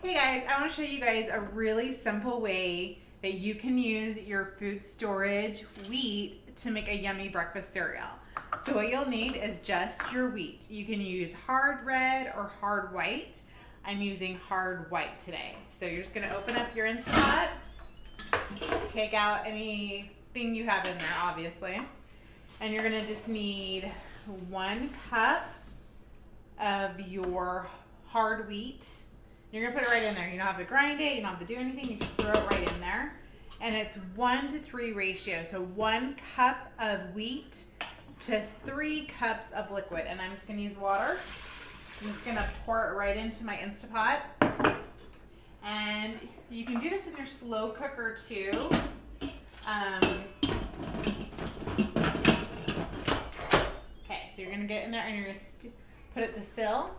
Hey guys, I want to show you guys a really simple way that you can use your food storage wheat to make a yummy breakfast cereal. So what you'll need is just your wheat. You can use hard red or hard white. I'm using hard white today. So you're just going to open up your Instant Pot, take out anything you have in there obviously, and you're going to just need 1 cup of your hard wheat. You're gonna put it right in there. You don't have to grind it, you don't have to do anything, you just throw it right in there. And it's 1-to-3 ratio. So 1 cup of wheat to 3 cups of liquid. And I'm just gonna use water. I'm just gonna pour it right into my Instapot. And you can do this in your slow cooker too. Okay, so you're gonna get in there and you're gonna put it to still.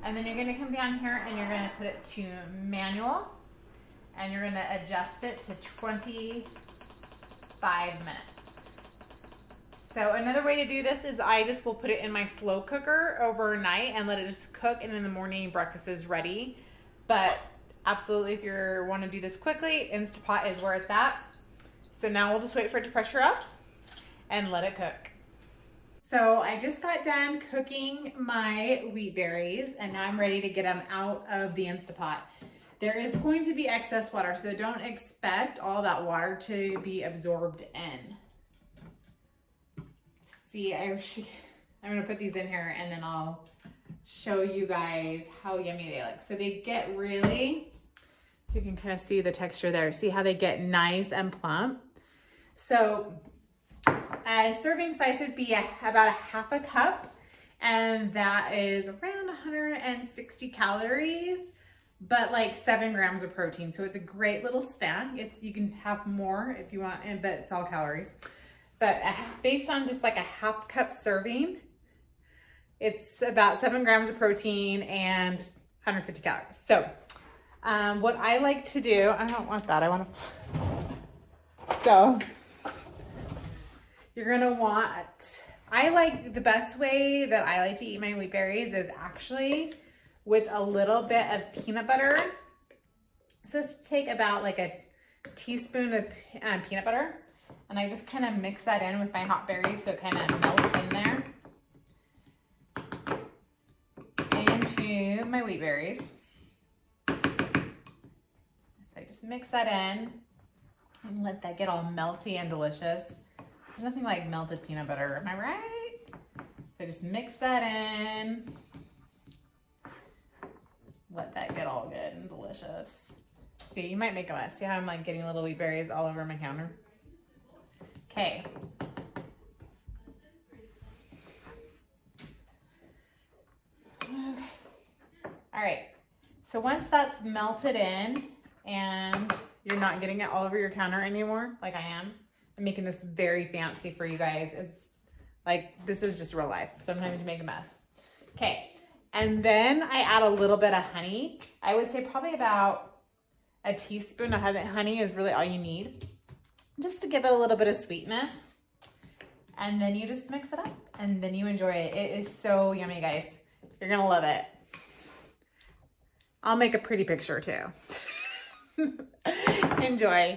And then you're going to come down here and you're going to put it to manual, and you're going to adjust it to 25 minutes. So another way to do this is I just will put it in my slow cooker overnight and let it just cook, and in the morning breakfast is ready. But absolutely, if you want to do this quickly, Instapot is where it's at. So now we'll just wait for it to pressure up and let it cook. So I just got done cooking my wheat berries, and now I'm ready to get them out of the Instapot. There is going to be excess water, so don't expect all that water to be absorbed in. See, I'm gonna put these in here and then I'll show you guys how yummy they look. So they get really, so you can kind of see the texture there. See how they get nice and plump? So a serving size would be about 1/2 cup, and that is around 160 calories, but like 7 grams of protein. So it's a great little snack. You can have more if you want, but it's all calories. But based on just like a 1/2 cup serving, it's about 7 grams of protein and 150 calories. So what I like to do, I don't want that. So you're gonna want, the best way that I like to eat my wheat berries is actually with a little bit of peanut butter. So just take about like a teaspoon of peanut butter, and I just kind of mix that in with my hot berries so it kind of melts in there into my wheat berries. So I just mix that in and let that get all melty and delicious. There's nothing like melted peanut butter, am I right? So just mix that in. Let that get all good and delicious. See, you might make a mess. See how I'm like getting little wheat berries all over my counter? Okay. All right. So once that's melted in and you're not getting it all over your counter anymore, like I am, I'm making this very fancy for you guys. It's like, this is just real life. Sometimes you make a mess. Okay, and then I add a little bit of honey. I would say probably about a teaspoon of honey is really all you need, just to give it a little bit of sweetness. And then you just mix it up and then you enjoy it. It is so yummy, guys. You're gonna love it. I'll make a pretty picture too. Enjoy.